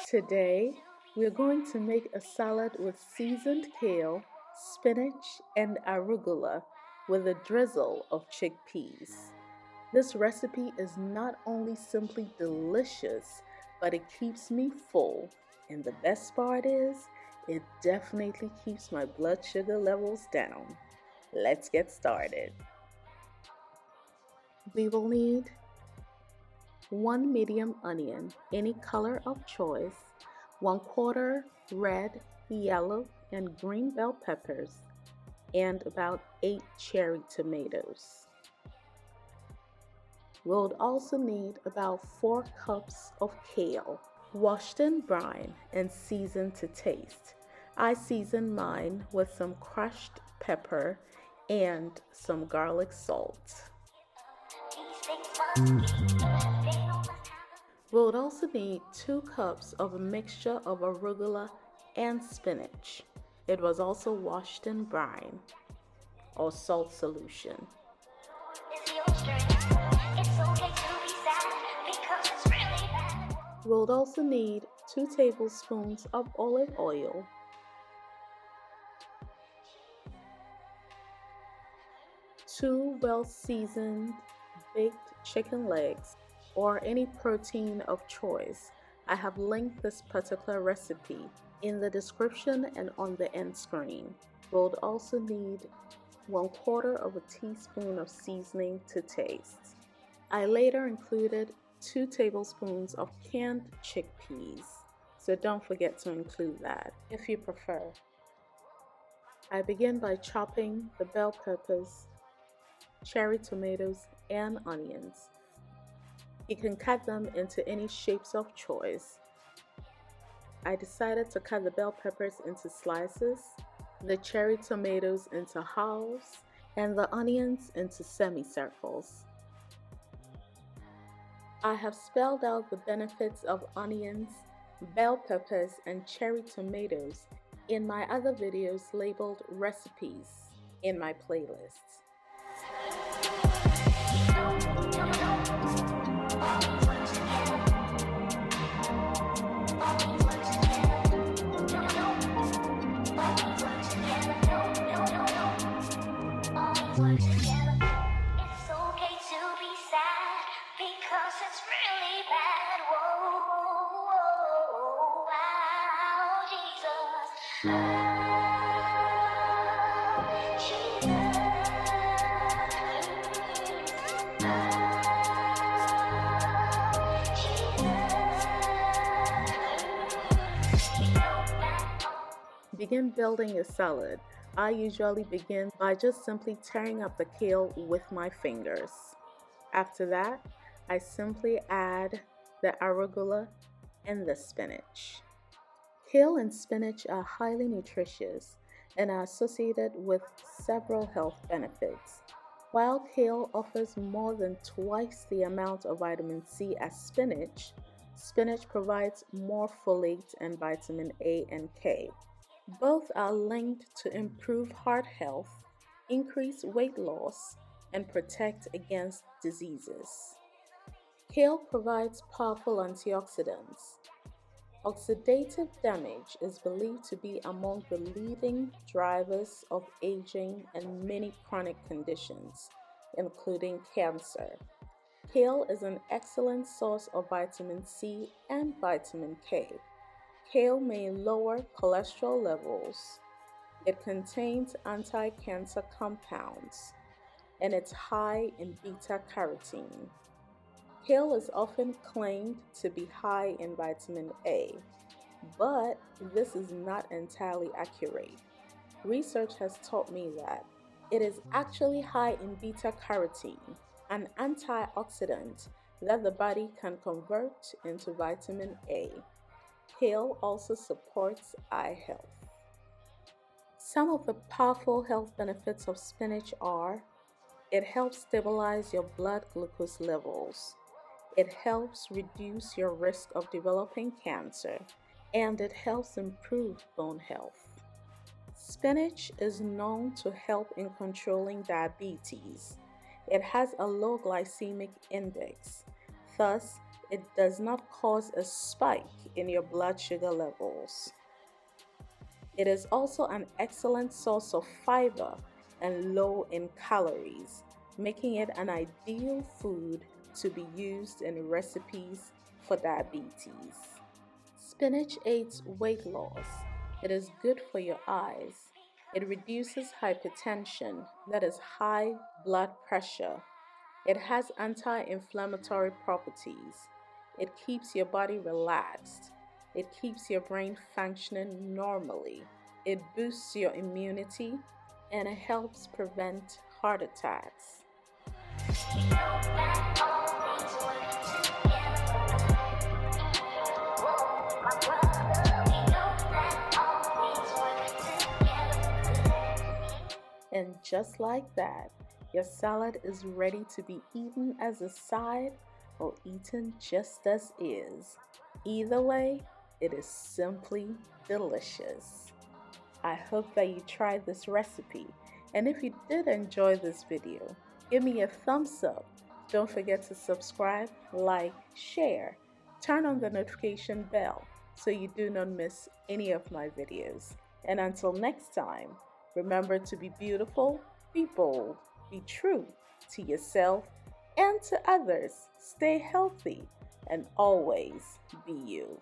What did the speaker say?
Today, we're going to make a salad with seasoned kale, spinach, and arugula with a drizzle of chickpeas. This recipe is not only simply delicious, but it keeps me full. And the best part is, it definitely keeps my blood sugar levels down. Let's get started. We will need 1 medium onion, any color of choice, 1/4 red, yellow, and green bell peppers, and about 8 cherry tomatoes. We'll also need about 4 cups of kale, washed in brine and seasoned to taste. I seasoned mine with some crushed pepper and some garlic salt. We'll also need 2 cups of a mixture of arugula and spinach. It was also washed in brine or salt solution. We'll also need 2 tablespoons of olive oil, 2 well-seasoned baked chicken legs, or any protein of choice. I have linked this particular recipe in the description and on the end screen. We'll also need 1/4 of a teaspoon of seasoning to taste. I later included 2 tablespoons of canned chickpeas, so don't forget to include that if you prefer. I begin by chopping the bell peppers, cherry tomatoes, and onions. You can cut them into any shapes of choice. I decided to cut the bell peppers into slices, the cherry tomatoes into halves, and the onions into semicircles. I have spelled out the benefits of onions, bell peppers, and cherry tomatoes in my other videos labeled recipes in my playlists. It's okay to be sad because it's really bad. Whoa, whoa, wow, Jesus. Begin building your salad. I usually begin by just simply tearing up the kale with my fingers. After that, I simply add the arugula and the spinach. Kale and spinach are highly nutritious and are associated with several health benefits. While kale offers more than twice the amount of vitamin C as spinach, spinach provides more folate and vitamin A and K. Both are linked to improve heart health, increase weight loss, and protect against diseases. Kale provides powerful antioxidants. Oxidative damage is believed to be among the leading drivers of aging and many chronic conditions, including cancer. Kale is an excellent source of vitamin C and vitamin K. Kale may lower cholesterol levels. It contains anti-cancer compounds, and it's high in beta-carotene. Kale is often claimed to be high in vitamin A, but this is not entirely accurate. Research has taught me that it is actually high in beta-carotene, an antioxidant that the body can convert into vitamin A. Kale also supports eye health. Some of the powerful health benefits of spinach are: it helps stabilize your blood glucose levels, it helps reduce your risk of developing cancer, and it helps improve bone health. Spinach is known to help in controlling diabetes. It has a low glycemic index, thus It does not cause a spike in your blood sugar levels. It is also an excellent source of fiber and low in calories, making it an ideal food to be used in recipes for diabetes. Spinach aids weight loss. It is good for your eyes. It reduces hypertension, that is high blood pressure. It has anti inflammatory properties. It keeps your body relaxed. It keeps your brain functioning normally. It boosts your immunity and it helps prevent heart attacks. And just like that, your salad is ready to be eaten as a side or eaten just as is. Either way, it is simply delicious. I hope that you tried this recipe, and if you did enjoy this video, give me a thumbs up. Don't forget to subscribe, like, share, turn on the notification bell so you do not miss any of my videos. And until next time, remember to be beautiful, be bold, be true to yourself and to others. Stay healthy and always be you.